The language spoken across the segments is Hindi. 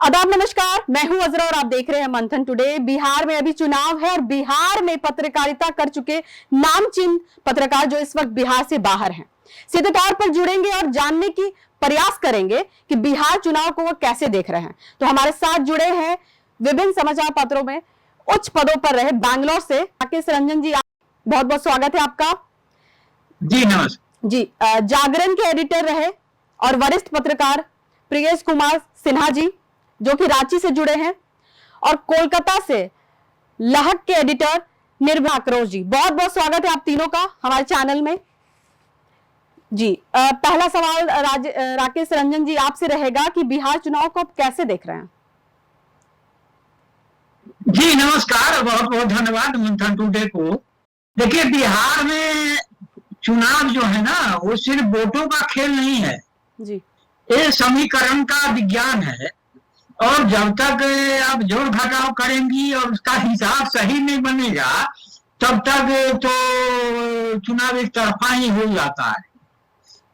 आदाब नमस्कार, मैं हूं अजरा और आप देख रहे हैं मंथन टुडे। बिहार में अभी चुनाव है और बिहार में पत्रकारिता कर चुके नामचीन पत्रकार जो इस वक्त बिहार से बाहर हैं, सीधे तौर पर जुड़ेंगे और जानने की प्रयास करेंगे कि बिहार चुनाव को वो कैसे देख रहे हैं। तो हमारे साथ जुड़े हैं विभिन्न समाचार पत्रों में उच्च पदों पर रहे बैंगलोर से राकेश रंजन जी, बहुत बहुत स्वागत है आपका। जी नमस्कार जी। जागरण के एडिटर रहे और वरिष्ठ पत्रकार प्रियेश कुमार सिन्हा जी जो कि रांची से जुड़े हैं, और कोलकाता से लहक के एडिटर निर्भया अक्रोश जी, बहुत बहुत स्वागत है आप तीनों का हमारे चैनल में। जी, पहला सवाल राकेश रंजन जी आपसे रहेगा कि बिहार चुनाव को आप कैसे देख रहे हैं? जी नमस्कार, बहुत बहुत धन्यवाद मंथन टुडे को। देखिए, बिहार में चुनाव जो है ना, वो सिर्फ वोटों का खेल नहीं है जी, ये समीकरण का विज्ञान है। और जब तक आप जोड़ घटाव करेंगी और उसका हिसाब सही नहीं बनेगा तब तक तो चुनाव एक तरफा ही हो जाता है।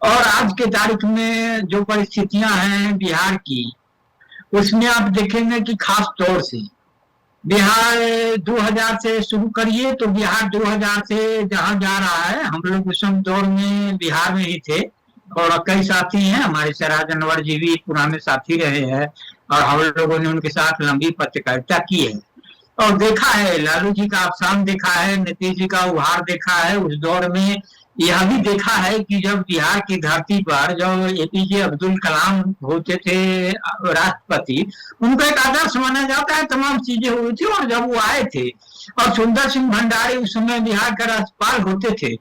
और आज के तारीख में जो परिस्थितियां हैं बिहार की, उसमें आप देखेंगे कि खास तौर से बिहार 2000 से शुरू करिए तो बिहार 2000 से जहां जा रहा है, हम लोग उस दौर में बिहार में ही थे और कई साथी हैं हमारे, सिराज अनवर जी भी पुराने साथी रहे हैं और हम लोगों ने उनके साथ लंबी पत्रकारिता की है और देखा है, लालू जी का अवसान देखा है, नीतीश जी का उभार देखा है। उस दौर में यह भी देखा है कि जब बिहार की धरती पर जब एपीजे अब्दुल कलाम होते थे राष्ट्रपति, उनको एक आदर्श माना जाता है, तमाम चीजें हुई थी। और जब वो आए थे और सुंदर सिंह भंडारी उस समय बिहार के राज्यपाल होते थे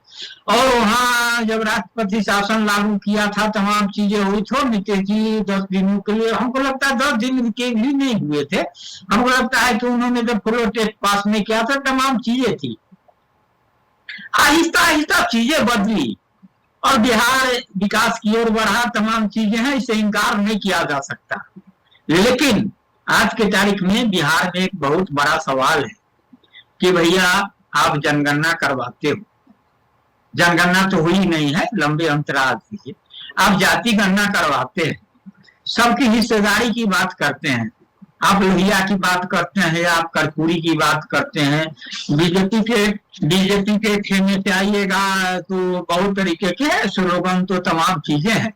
और वहाँ जब राष्ट्रपति शासन लागू किया था, तमाम चीजें हुई थी। और नीतीश जी 10 दिनों के लिए, हमको लगता है 10 दिन के भी नहीं हुए थे, हमको लगता है कि उन्होंने जब फ्लोर टेस्ट पास नहीं किया था, तमाम चीजें थी। आहिस्ता आहिस्ता चीजें बदली और बिहार विकास की ओर बढ़ा, तमाम चीजें हैं, इसे इनकार नहीं किया जा सकता। लेकिन आज के तारीख में बिहार में एक बहुत बड़ा सवाल है कि भैया आप जनगणना करवाते हो, जनगणना तो हुई नहीं है लंबे अंतराल से, आप जाति गणना करवाते हैं, सबकी हिस्सेदारी की बात करते हैं, आप लोहिया की बात करते हैं, आप कर्पूरी की बात करते हैं, बीजेपी के खेमे से आइएगा तो बहुत तरीके के स्लोगन, तो तमाम चीजें हैं।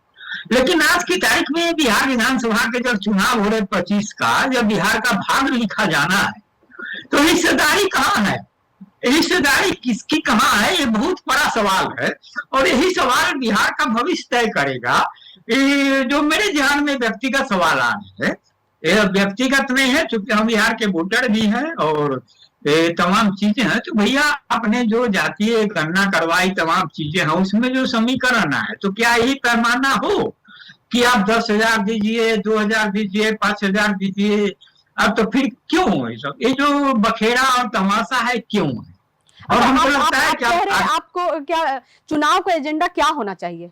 लेकिन आज की तारीख में बिहार विधानसभा के जब चुनाव हो रहे 25 का, जब बिहार का भाग लिखा जाना है तो हिस्सेदारी कहाँ है, हिस्सेदारी किसकी कहाँ है, ये बहुत बड़ा सवाल है। और यही सवाल बिहार का भविष्य तय करेगा। जो मेरे ध्यान में व्यक्तिगत सवाल आ रहे हैं, ये व्यक्तिगत नहीं है, क्योंकि हम बिहार के वोटर भी हैं और तमाम चीजें हैं। तो भैया आपने जो जातीय गणना करवाई, तमाम चीजें हैं, उसमें जो समीकरण है, तो क्या यही पैमाना हो कि आप 10,000 दीजिए, 2,000 दीजिए, 5,000 दीजिए? अब तो फिर क्यों है सब ये जो बखेड़ा और तमाशा है, क्यों है? और हमको लगता है कि आपको क्या चुनाव का एजेंडा क्या होना चाहिए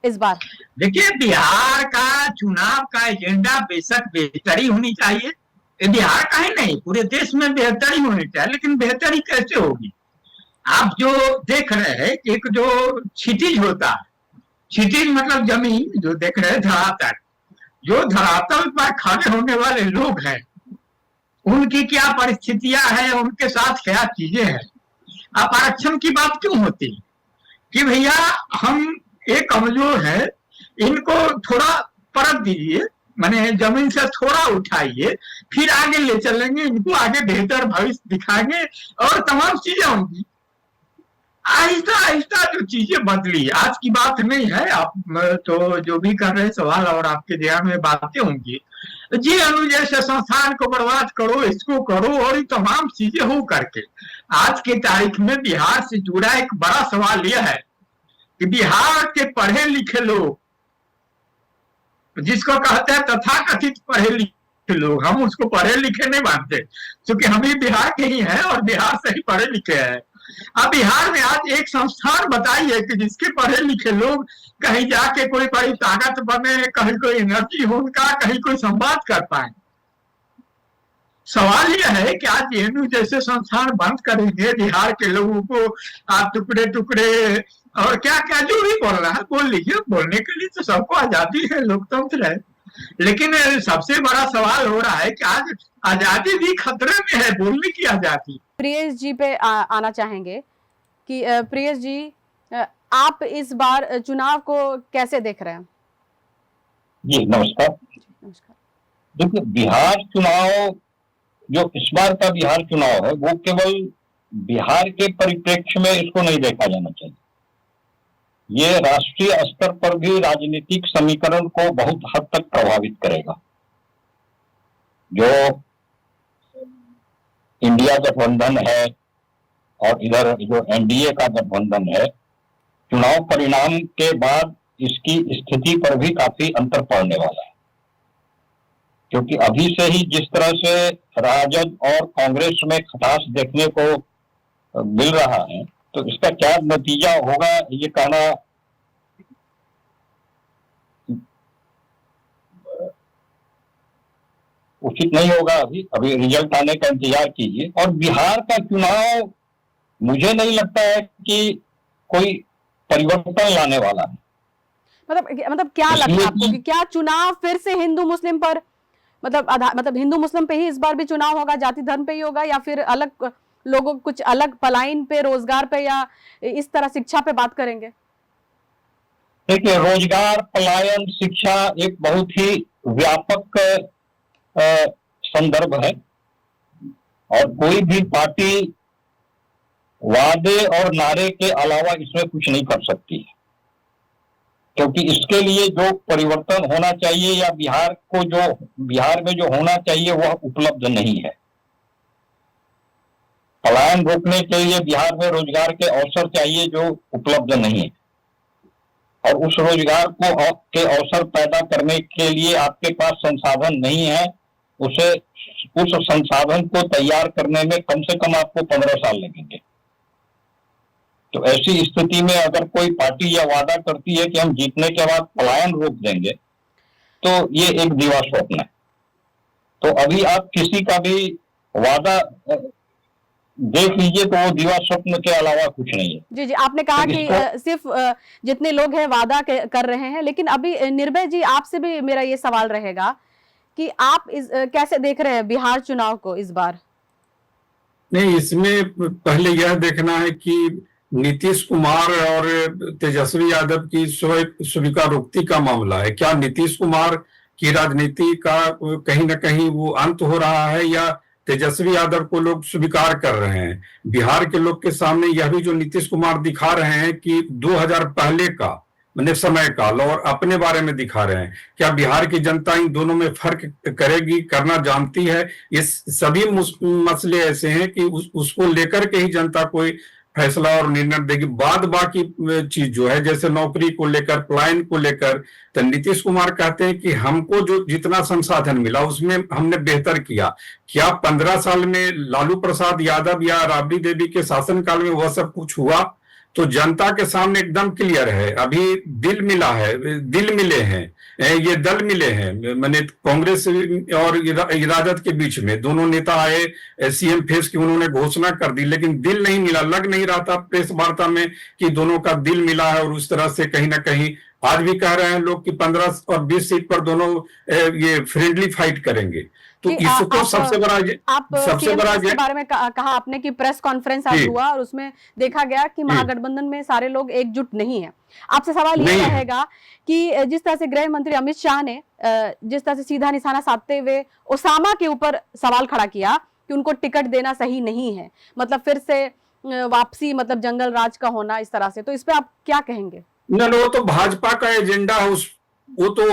इस बार? देखिए, बिहार का चुनाव का एजेंडा बेशक बेहतरी होनी चाहिए, बिहार का ही नहीं पूरे देश में बेहतरी होनी चाहिए। लेकिन बेहतरी कैसे होगी? आप जो देख रहे हैं, एक जो क्षितिज होता है, क्षितिज मतलब जमीन जो देख रहे हैं, धरातल, जो धरातल पर खड़े होने वाले लोग हैं उनकी क्या परिस्थितियां हैं, उनके साथ क्या चीजें हैं। अब आरक्षण की बात क्यों होती है कि भैया हम एक कमजोर है, इनको थोड़ा परत दीजिए, माने जमीन से थोड़ा उठाइए, फिर आगे ले चलेंगे, इनको आगे बेहतर भविष्य दिखाएंगे और तमाम चीजें होंगी। आहिस्ता आहिस्ता जो चीजें बदली, आज की बात नहीं है। आप तो जो भी कर रहे सवाल और आपके ध्यान में बातें होंगी, जी अनु जैसे संस्थान को बर्बाद करो, इसको करो, और ये तमाम चीजें हो करके आज के तारीख में बिहार से जुड़ा एक बड़ा सवाल यह है कि बिहार के पढ़े लिखे लोग, जिसको कहते हैं तथाकथित पढ़े लिखे लोग, हम उसको पढ़े लिखे नहीं मानते क्योंकि हम ही बिहार के ही हैं और बिहार से ही पढ़े लिखे हैं। अब बिहार में आज एक संस्थान बताइए कि जिसके पढ़े लिखे लोग कहीं जाके कोई बड़ी ताकत बने, कहीं कोई एनर्जी हो उनका, कहीं कोई संवाद कर पाए। सवाल यह है कि आज जेएनयू जैसे संस्थान बंद करेंगे, बिहार के लोगों को आप टुकड़े टुकड़े और क्या क्या जो भी बोल रहा है बोल लीजिए, बोलने के लिए तो सबको आजादी है, लोकतंत्र है। लेकिन सबसे बड़ा सवाल हो रहा है कि आज आजादी भी खतरे में है, बोलने की आजादी। प्रियेश जी पे आना चाहेंगे कि प्रियेश जी, आप इस बार चुनाव को कैसे देख रहे हैं? जी नमस्कार। नमस्कार। देखिए, बिहार चुनाव, जो इस बार का बिहार चुनाव है, वो केवल बिहार के परिप्रेक्ष्य में इसको नहीं देखा जाना चाहिए। ये राष्ट्रीय स्तर पर भी राजनीतिक समीकरण को बहुत हद तक प्रभावित करेगा। जो इंडिया गठबंधन है और इधर जो एनडीए का गठबंधन है, चुनाव परिणाम के बाद इसकी स्थिति पर भी काफी अंतर पड़ने वाला है। क्योंकि अभी से ही जिस तरह से राजद और कांग्रेस में खटास देखने को मिल रहा है, तो इसका क्या नतीजा होगा ये कहना उचित नहीं होगा। अभी रिजल्ट आने का इंतजार कीजिए। और बिहार का चुनाव मुझे नहीं लगता है कि कोई परिवर्तन लाने वाला है। मतलब क्या लगता है आपको कि क्या चुनाव फिर से हिंदू मुस्लिम पर, मतलब हिंदू मुस्लिम पे ही इस बार भी चुनाव होगा, जाति धर्म पे ही होगा, या फिर अलग लोगों कुछ अलग पलायन पे, रोजगार पे, या इस तरह शिक्षा पे बात करेंगे? देखिए, रोजगार, पलायन, शिक्षा एक बहुत ही व्यापक संदर्भ है और कोई भी पार्टी वादे और नारे के अलावा इसमें कुछ नहीं कर सकती है। क्योंकि इसके लिए जो परिवर्तन होना चाहिए या बिहार में जो होना चाहिए वह उपलब्ध नहीं है। पलायन रोकने के लिए बिहार में रोजगार के अवसर चाहिए जो उपलब्ध नहीं है, और उस रोजगार के अवसर पैदा करने के लिए आपके पास संसाधन नहीं है। उस संसाधन को तैयार करने में कम से कम आपको 15 साल लगेंगे। तो ऐसी स्थिति में अगर कोई पार्टी यह वादा करती है कि हम जीतने के बाद पलायन रोक देंगे, तो ये एक दिवा स्वप्न है। तो अभी आप किसी का भी वादा देख लीजिए तो वो दिवा स्वप्न के अलावा कुछ नहीं है। जी, आपने कहा तो कि सिर्फ जितने लोग हैं वादा कर रहे हैं, लेकिन अभी निर्भय जी, आपसे भी मेरा ये सवाल रहेगा कि आप कैसे देख रहे हैं बिहार चुनाव को इस बार? नहीं, इसमें पहले यह देखना है कि नीतीश कुमार और तेजस्वी यादव की स्वीकारोक्ति का मामला है। क्या नीतीश कुमार की राजनीति का कहीं ना कहीं वो अंत हो रहा है, या तेजस्वी यादव को लोग स्वीकार कर रहे हैं? बिहार के लोग के सामने यह भी जो नीतीश कुमार दिखा रहे हैं कि 2000 पहले का मैंने समय काल और अपने बारे में दिखा रहे हैं, क्या बिहार की जनता इन दोनों में फर्क करेगी, करना जानती है? ये सभी मसले ऐसे हैं कि उसको लेकर के ही जनता कोई फैसला और निर्णय देगी। बाद बाकी चीज जो है, जैसे नौकरी को लेकर, पलायन को लेकर, तो नीतीश कुमार कहते हैं कि हमको जो जितना संसाधन मिला उसमें हमने बेहतर किया। क्या 15 साल में लालू प्रसाद यादव या राबड़ी देवी के शासनकाल में वह सब कुछ हुआ? तो जनता के सामने एकदम क्लियर है। अभी दिल मिले हैं, ये दल मिले हैं, मैंने कांग्रेस और राजद के बीच में दोनों नेता आए, सीएम फेस की उन्होंने घोषणा कर दी, लेकिन दिल नहीं मिला। लग नहीं रहा था प्रेस वार्ता में कि दोनों का दिल मिला है, और उस तरह से कहीं ना कहीं आज भी कह रहे हैं लोग कि 15 और 20 सीट पर दोनों ये फ्रेंडली फाइट करेंगे। तो इसको सबसे बड़ा के बारे में कहा आपने कि प्रेस कॉन्फ्रेंस आज हुआ और उसमें देखा गया कि महागठबंधन में सारे लोग एकजुट नहीं है। आपसे सवाल ये रहेगा कि जिस तरह से गृह मंत्री अमित शाह ने जिस तरह से सीधा निशाना साधते हुए ओसामा के ऊपर सवाल खड़ा किया कि उनको टिकट देना सही नहीं है, मतलब फिर से वापसी, मतलब जंगल राज का होना, इस तरह से, तो इस पे आप क्या कहेंगे? नहीं, वो तो भाजपा का एजेंडा है, वो तो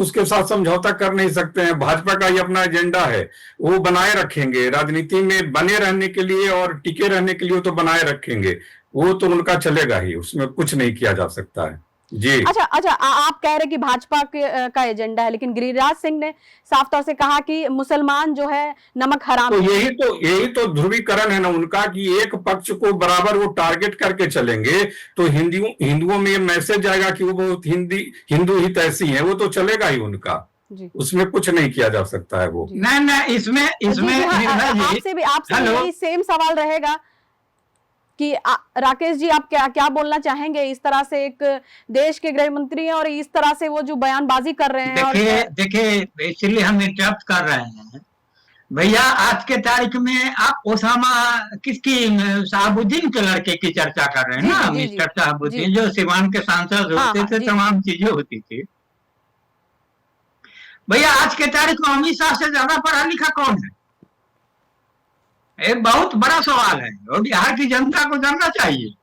उसके साथ समझौता कर नहीं सकते हैं। भाजपा का ही अपना एजेंडा है, वो बनाए रखेंगे। राजनीति में बने रहने के लिए और टिके रहने के लिए तो बनाए रखेंगे, वो तो उनका चलेगा ही, उसमें कुछ नहीं किया जा सकता है। जी अच्छा, आप कह रहे कि भाजपा का एजेंडा है, लेकिन गिरिराज सिंह ने साफ तौर से कहा कि मुसलमान जो है नमक हराम तो यही तो ध्रुवीकरण है ना उनका, कि एक पक्ष को बराबर वो टारगेट करके चलेंगे तो हिंदुओं में ये मैसेज जाएगा कि वो बहुत हिंदू हित ऐसी है, वो तो चलेगा ही उनका, उसमें कुछ नहीं किया जा सकता है। वो नहीं, इसमें आपसे भी सेम सवाल रहेगा कि राकेश जी आप क्या क्या बोलना चाहेंगे? इस तरह से एक देश के गृह मंत्री हैं और इस तरह से वो जो बयानबाजी कर रहे हैं। देखिए देखिए, इसलिए हम इंटरप्ट कर रहे हैं भैया। आज के तारीख में आप ओसामा किसकी, शहाबुद्दीन के लड़के की चर्चा कर रहे हैं ना, मिस्टर शहाबुद्दीन, जो सीवान के सांसद होते थे, तमाम चीजें होती थी। भैया आज के तारीख में अमित शाह से ज्यादा पढ़ा लिखा कौन है? एक बहुत बड़ा सवाल है और बिहार की जनता को जानना चाहिए।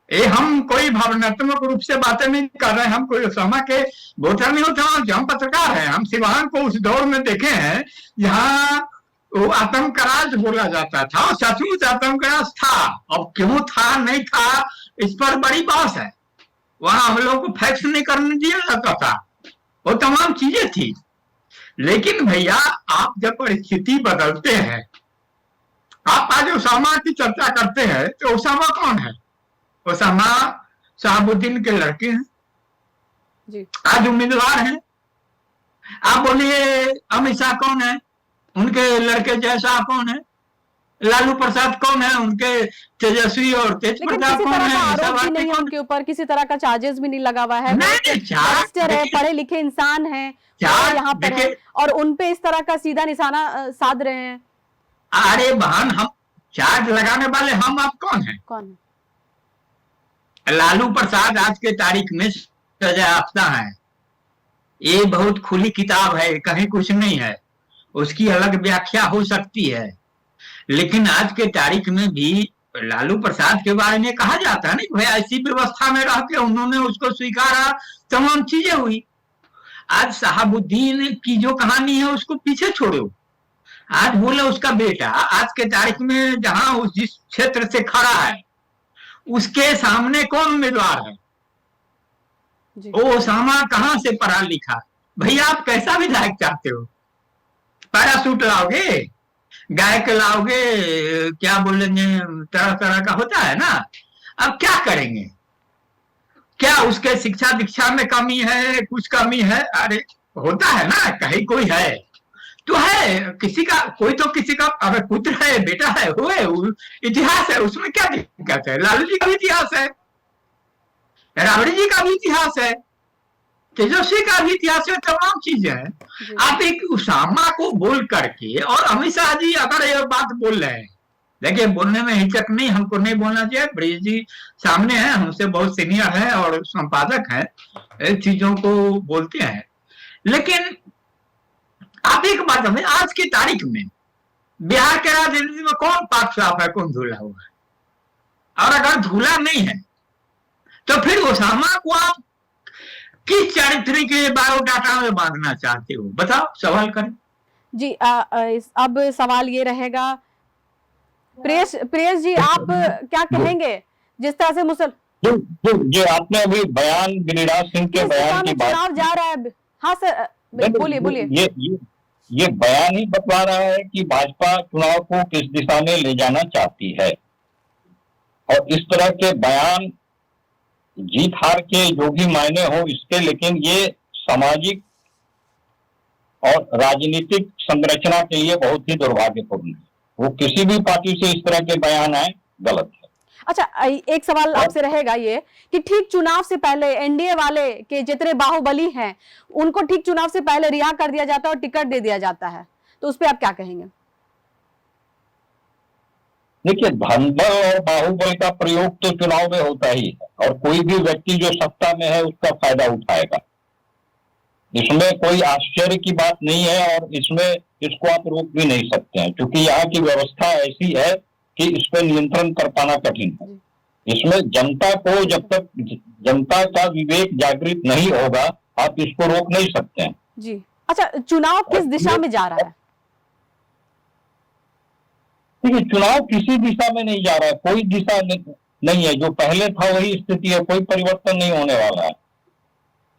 ये हम कोई भावनात्मक रूप से बातें नहीं कर रहे हैं, हम कोई ओसामा के वोटर नहीं होता, हम पत्रकार हैं। हम सिवान को उस दौर में देखे हैं जहाँ वो आतंकराज बोला जाता था, और सचमुच आतंकराज था। अब क्यों था नहीं था इस पर बड़ी बात है। वहां हम लोग को फैक्स नहीं करने दिया जाता था, वो तमाम चीजें थी। लेकिन भैया आप जब परिस्थिति बदलते हैं, आप आज ओसामा की चर्चा करते हैं, तो ओसामा कौन है? ओसामा शहाबुद्दीन के लड़के हैं जी। आज उम्मीदवार हैं। आप बोलिए अमित शाह कौन है? उनके लड़के जैसा कौन है? लालू प्रसाद कौन है? उनके तेजस्वी और तेज प्रताप कौन है? आरोप भी नहीं है उनके ऊपर, किसी तरह का चार्जेस भी नहीं लगा हुआ है। पढ़े लिखे इंसान है यहाँ पर है, और उनपे इस तरह का सीधा निशाना साध रहे हैं। अरे बहन, हम चार्ज लगाने वाले हम आप कौन है? कौन है? लालू प्रसाद आज के तारीख में सजायाफ्ता है। ये बहुत खुली किताब है, कहीं कुछ नहीं है। उसकी अलग व्याख्या हो सकती है, लेकिन आज के तारीख में भी लालू प्रसाद के बारे में कहा जाता है ना भाई ऐसी व्यवस्था में रह के उन्होंने उसको स्वीकारा, तमाम चीजें हुई। आज शहाबुद्दीन की जो कहानी है उसको पीछे छोड़ो। आज बोले उसका बेटा आज के तारीख में जहां उस जिस क्षेत्र से खड़ा है उसके सामने कौन उम्मीदवार है? वो ओसामा कहां से पढ़ा लिखा? भैया आप कैसा विधायक चाहते हो? पैरासूट लाओगे, गायक लाओगे, क्या बोलेंगे, तरह तरह का होता है ना। अब क्या करेंगे? क्या उसके शिक्षा दीक्षा में कमी है? कुछ कमी है? अरे होता है ना, कहीं कोई है तो है, किसी का कोई तो किसी का अगर पुत्र है, बेटा है, हुए इतिहास है, उसमें क्या दिक्कत है? लालू जी का भी इतिहास है, राबड़ी जी का भी इतिहास है, तेजस्वी का भी इतिहास है, तमाम चीजें हैं। आप एक ओसामा को बोल करके, और अमित शाह जी अगर ये बात बोल रहे हैं, देखिए बोलने में हिचक नहीं, हमको नहीं बोलना चाहिए। ब्रिज जी सामने है, हमसे बहुत सीनियर है और संपादक है, चीजों को बोलते हैं। लेकिन आप एक बात हमें, आज की तारीख में बिहार के राजनीति में कौन पाक साफ है, कौन धुला हुआ है? और अगर धुला नहीं है तो फिर ओसामा को आप किस चरित्र के बायोडाटा में बांधना चाहते हो? बताओ, सवाल करें जी। अब सवाल ये रहेगा, प्रियेश जी आप क्या कहेंगे जिस तरह से जो आपने अभी बयान गिरिराज सिंह के बयान की बात, चुनाव जा रहा है। हाँ सर, बोलिए बोलिए। ये बयान ही बतला रहा है कि भाजपा चुनाव को किस दिशा में ले जाना चाहती है। और इस तरह के बयान जीत हार के जो भी मायने हो इसके, लेकिन ये सामाजिक और राजनीतिक संरचना के लिए बहुत ही दुर्भाग्यपूर्ण है। वो किसी भी पार्टी से इस तरह के बयान आए, गलत है। अच्छा, एक सवाल आपसे रहेगा ये कि ठीक चुनाव से पहले एनडीए वाले के जितने बाहुबली हैं उनको ठीक चुनाव से पहले रिहा कर दिया जाता है और टिकट दे दिया जाता है, तो उस पर आप क्या कहेंगे? देखिए, धनबल और बाहुबल का प्रयोग तो चुनाव में होता ही है, और कोई भी व्यक्ति जो सत्ता में है उसका फायदा उठाएगा। इसमें कोई आश्चर्य की बात नहीं है, और इसमें इसको आप रोक भी नहीं सकते हैं, क्योंकि यहाँ की व्यवस्था ऐसी है कि इस पर नियंत्रण कर पाना कठिन है। इसमें जनता को, जब तक जनता का विवेक जागृत नहीं होगा, आप इसको रोक नहीं सकते हैं जी। अच्छा, चुनाव किस दिशा में जा रहा है? देखिए, चुनाव किसी दिशा में नहीं जा रहा है, कोई दिशा नहीं है। जो पहले था वही स्थिति है, कोई परिवर्तन नहीं होने वाला है।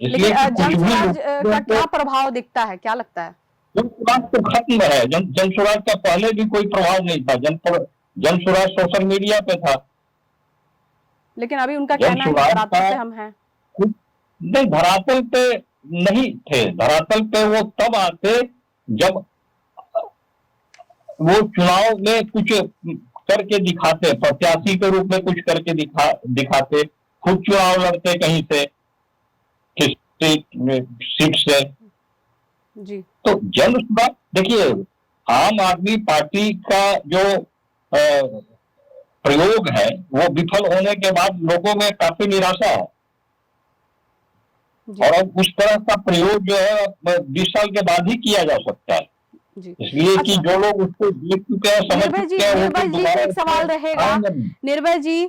इसलिए जनसुराज का क्या प्रभाव दिखता है, क्या लगता है? जनसुराज तो खत्म है। जनसुराज का पहले भी कोई प्रभाव नहीं था। जनसुराज सोशल मीडिया पे था, लेकिन अभी उनका कहना है कि धरातल पे हम हैं। नहीं, धरातल पे नहीं थे। धरातल पे वो तब आते जब वो चुनाव में कुछ करके दिखाते, प्रत्याशी के रूप में कुछ करके दिखाते, खुद चुनाव लड़ते कहीं से किसी सीट से, जी तो जन सुधार देखिए, आम आदमी पार्टी का जो प्रयोग है वो विफल होने के बाद लोगों में काफी निराशा है। जी और अब उस तरह का प्रयोग जो है 20 साल के बाद ही किया जा सकता है, जी इसलिए कि जो लोग उसको देख चुके हैं, समझ निर्भय जी, चुके हैं, वो निर्भय जी से एक सवाल रहेगा। आएंगे नहीं। निर्भय जी,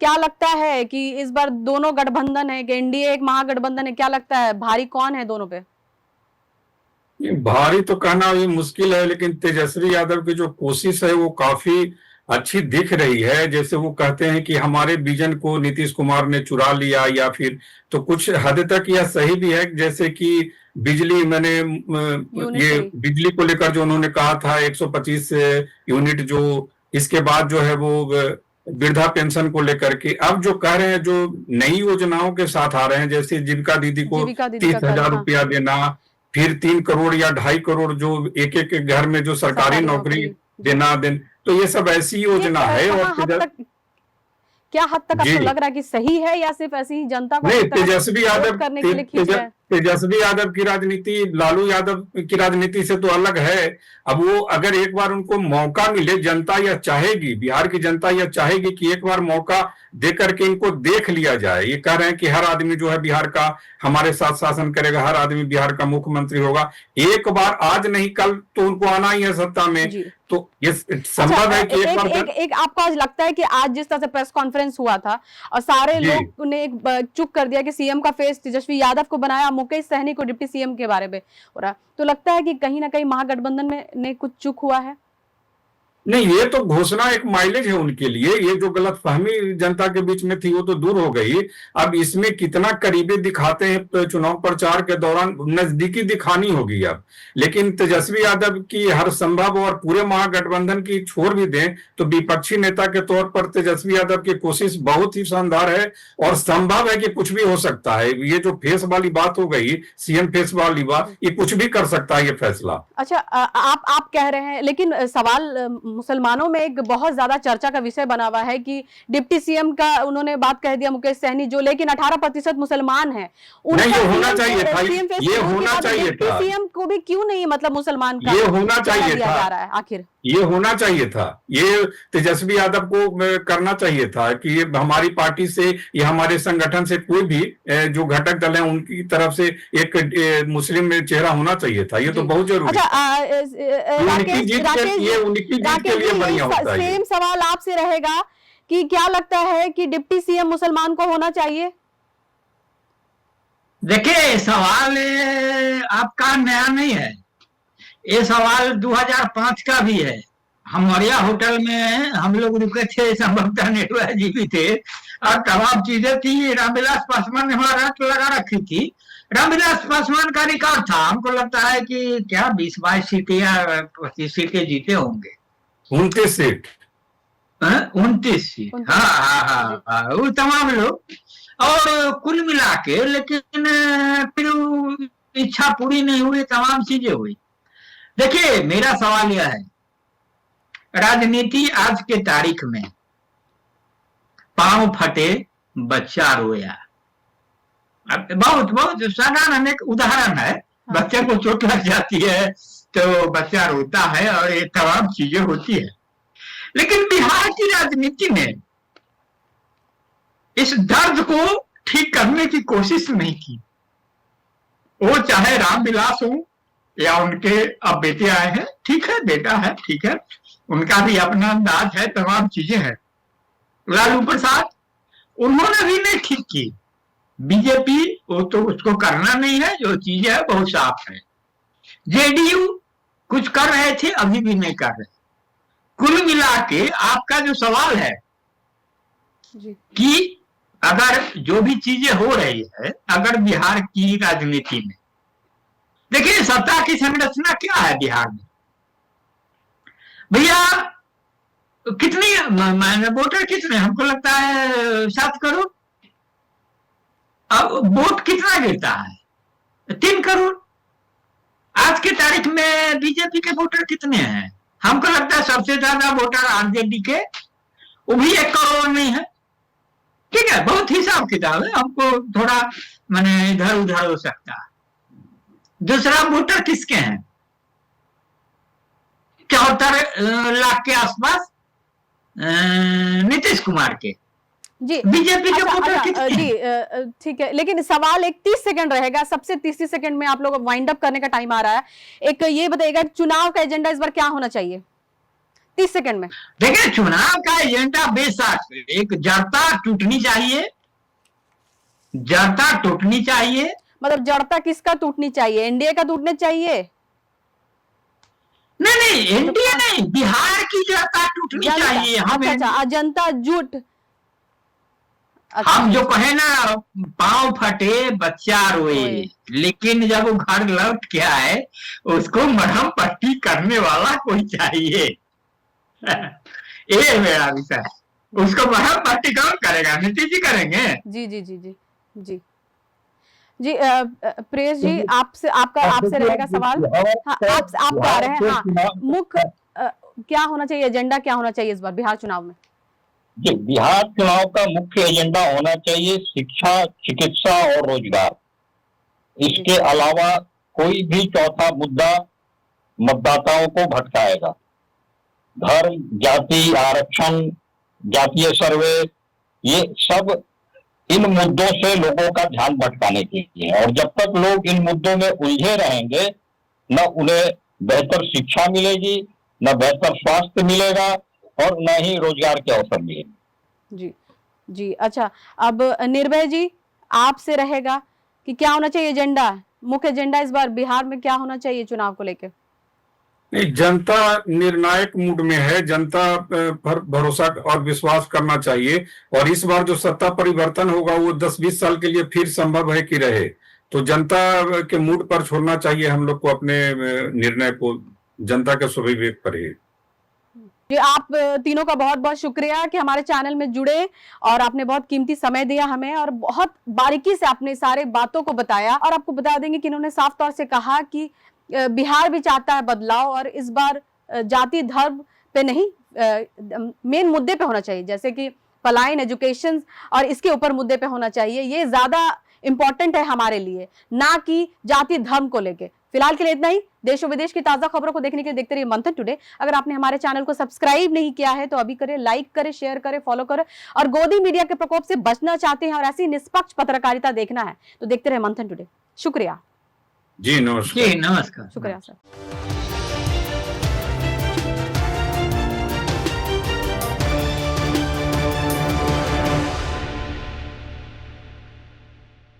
क्या लगता है कि इस बार दोनों गठबंधन है कि एनडीए एक महागठबंधन है, क्या लगता है भारी कौन है दोनों पे? भारी तो कहना भी मुश्किल है, लेकिन तेजस्वी यादव की जो कोशिश है वो काफी अच्छी दिख रही है। जैसे वो कहते हैं कि हमारे विजन को नीतीश कुमार ने चुरा लिया, या फिर तो कुछ हद तक यह सही भी है। जैसे कि बिजली, मैंने यूनिट ये फ्री। बिजली को लेकर जो उन्होंने कहा था 125 यूनिट, जो इसके बाद जो है वो वृद्धा पेंशन को लेकर के अब जो कह रहे हैं, जो नई योजनाओं के साथ आ रहे हैं, जैसे जीविका दीदी को जीविका दीदी 30,000 हाँ, रुपया देना, फिर 3 करोड़ या 2.5 करोड़ जो एक एक घर में जो सरकारी नौकरी देना तो ये सब ऐसी योजना है। और क्या हद तक जी। आपको लग रहा है कि सही है या सिर्फ ऐसी ही जनता को नहीं, अपनी तरफ तेजस्वी यादव वोट करने के लिए खींच रहा है? तेजस्वी यादव की राजनीति लालू यादव की राजनीति से तो अलग है। अब वो अगर एक बार उनको मौका मिले, जनता यह चाहेगी, बिहार की जनता यह चाहेगी कि एक बार मौका दे करके इनको देख लिया जाए। ये कह रहे हैं कि हर आदमी जो है बिहार का हमारे साथ शासन करेगा, हर आदमी बिहार का मुख्यमंत्री होगा। एक बार, आज नहीं कल तो उनको आना ही है सत्ता में, तो ये संभव है कि एक आपको आज लगता है कि आज जिस तरह से प्रेस कॉन्फ्रेंस हुआ था और सारे लोग ने एक चुप कर दिया कि सीएम का फेस तेजस्वी यादव को बनाया, मुकेश सहनी को डिप्टी सीएम के बारे में हो रहा, तो लगता है कि कहीं ना कहीं महागठबंधन में ने कुछ चूक हुआ है? नहीं, ये तो घोषणा एक माइलेज है उनके लिए। ये जो गलतफहमी जनता के बीच में थी वो तो दूर हो गई। अब इसमें कितना करीबी दिखाते हैं चुनाव प्रचार के दौरान, नजदीकी दिखानी होगी अब। लेकिन तेजस्वी यादव की हर संभव और पूरे महागठबंधन की छोड़ भी दें तो विपक्षी नेता के तौर पर तेजस्वी यादव की कोशिश बहुत ही शानदार है, और संभव है कि कुछ भी हो सकता है। ये जो फेस वाली बात हो गई, सीएम फेस वाली बात, ये कुछ भी कर सकता है ये फैसला। अच्छा, आप कह रहे हैं, लेकिन सवाल मुसलमानों में एक बहुत ज्यादा चर्चा का विषय बना हुआ है कि डिप्टी सीएम का उन्होंने बात कह दिया मुकेश सहनी, जो लेकिन 18% मुसलमान है। नहीं, ये होना चाहिए था, ये होना चाहिए था। सीएम को भी क्यों नहीं मतलब मुसलमान का ये होना चाहिए था, जा रहा है आखिर? ये होना चाहिए था, ये तेजस्वी यादव को करना चाहिए था कि ये हमारी पार्टी से या हमारे संगठन से कोई भी जो घटक दल है उनकी तरफ से एक मुस्लिम चेहरा होना चाहिए था। ये तो बहुत जरूरी है। सेम सवाल आपसे रहेगा कि क्या लगता है कि डिप्टी सीएम मुसलमान को होना चाहिए? देखिए, सवाल आपका नया नहीं है, ये सवाल 2005 का भी है। हम मौर्या होटल में हम लोग रुके थे, संभवतः नेहरू जी भी थे, और तमाम चीजें थी। रामविलास पासवान ने हमारा रट लगा रखी थी। रामविलास पासवान का रिकॉर्ड था, हमको लगता है कि क्या 20-22 सीटें या 25 सीटें जीते होंगे। 29 सीट, 29 सीट, हाँ, वो तमाम लोग, और कुल मिला के, लेकिन फिर इच्छा पूरी नहीं हुई, तमाम चीजें हुई। देखिए, मेरा सवाल यह है, राजनीति आज के तारीख में पांव फटे बच्चा रोया, बहुत बहुत साधारण एक उदाहरण है। बच्चे को चोट लग जाती है तो बच्चा रोता है, और ये तमाम चीजें होती है। लेकिन बिहार की राजनीति ने इस दर्द को ठीक करने की कोशिश नहीं की। वो चाहे रामविलास हो या उनके अब बेटे आए हैं, ठीक है, बेटा है, ठीक है, उनका भी अपना अंदाज है, तमाम चीजें हैं। लालू प्रसाद, उन्होंने भी नहीं ठीक की। बीजेपी, वो तो उसको करना नहीं है, जो चीजें है बहुत साफ है। जेडीयू कुछ कर रहे थे, अभी भी नहीं कर रहे। कुल मिला के आपका जो सवाल है कि अगर जो भी चीजें हो रही है, अगर बिहार की राजनीति में, देखिए सत्ता की संरचना क्या है बिहार में भैया, कितनी वोटर कितने, हमको लगता है 7 करोड़। अब वोट कितना गिरता है? 3 करोड़। आज के तारीख में बीजेपी के वोटर कितने हैं? हमको लगता है सबसे ज्यादा वोटर आरजेडी के, वो भी 1 करोड़ नहीं है। ठीक है, बहुत हिसाब किताब है, हमको थोड़ा माने इधर उधर हो सकता है। दूसरा वोटर किसके हैं? 74 लाख के आसपास नीतीश कुमार के। जी बीजेपी के वोटर अच्छा, कितने जी हैं? ठीक है, लेकिन सवाल एक 30 सेकंड रहेगा, सबसे 30 सेकंड में आप लोग वाइंड अप करने का टाइम आ रहा है। एक ये बताइएगा, चुनाव का एजेंडा इस बार क्या होना चाहिए 30 सेकंड में? देखिए, चुनाव का एजेंडा बेशक एक जड़ता टूटनी चाहिए, जड़ता टूटनी चाहिए। मतलब जड़ता किसका टूटनी चाहिए? एनडीए का टूटने चाहिए? नहीं नहीं, एनडीए नहीं, बिहार की जड़ता टूटनी चाहिए। हम अच्छा, जनता जुट। हम जो कहे ना, पांव फटे बच्चा रोए, लेकिन जब वो घर लौट के आए उसको मरहम पट्टी करने वाला कोई चाहिए। ये मेरा विषय। उसको मरहम पट्टी कौन करेगा? नीतीश जी करेंगे। जी जी जी जी जी जी प्रेस जी, आपसे रहेगा सवाल। हाँ, आप आ रहे हैं। हाँ, मुख्य क्या होना चाहिए, एजेंडा क्या होना चाहिए इस बार बिहार चुनाव में? जी, बिहार चुनाव का मुख्य एजेंडा होना चाहिए शिक्षा, चिकित्सा और रोजगार। इसके अलावा कोई भी चौथा मुद्दा मतदाताओं को भटकाएगा। धर्म, जाति, आरक्षण, जातीय सर्वे, ये सब इन मुद्दों से लोगों का ध्यान भटकाने के लिए है। और जब तक लोग इन मुद्दों में उलझे रहेंगे, न उन्हें बेहतर शिक्षा मिलेगी, न बेहतर स्वास्थ्य मिलेगा और न ही रोजगार के अवसर मिलेंगे। जी जी अच्छा, अब निर्भय जी आपसे रहेगा कि क्या होना चाहिए एजेंडा, मुख्य एजेंडा इस बार बिहार में क्या होना चाहिए चुनाव को लेकर? नहीं, जनता निर्णायक मूड में है, जनता पर भरोसा और विश्वास करना चाहिए। और इस बार जो सत्ता परिवर्तन होगा वो 10-20 साल के लिए फिर संभव है कि रहे, तो जनता के मूड पर छोड़ना चाहिए हम लोग को अपने निर्णय को, जनता के स्वविवेक पर ही। जी, आप तीनों का बहुत बहुत शुक्रिया कि हमारे चैनल में जुड़े और आपने बहुत कीमती समय दिया हमें और बहुत बारीकी से आपने सारे बातों को बताया। और आपको बता देंगे कि इन्होंने साफ तौर से कहा कि बिहार भी चाहता है बदलाव, और इस बार जाति धर्म पे नहीं, मेन मुद्दे पे होना चाहिए, जैसे कि पलायन, एजुकेशन, और इसके ऊपर मुद्दे पे होना चाहिए। ये ज्यादा इंपॉर्टेंट है हमारे लिए, ना कि जाति धर्म को लेके। फिलहाल के लिए इतना ही। देश और विदेश की ताजा खबरों को देखने के लिए देखते रहिए मंथन टुडे। अगर आपने हमारे चैनल को सब्सक्राइब नहीं किया है तो अभी करें, लाइक करें, शेयर करें, फॉलो करें। और गोदी मीडिया के प्रकोप से बचना चाहते हैं और ऐसी निष्पक्ष पत्रकारिता देखना है तो देखते रहे मंथन टुडे। शुक्रिया जी, नमस्कार। जी, नमस्कार। शुक्रिया सर।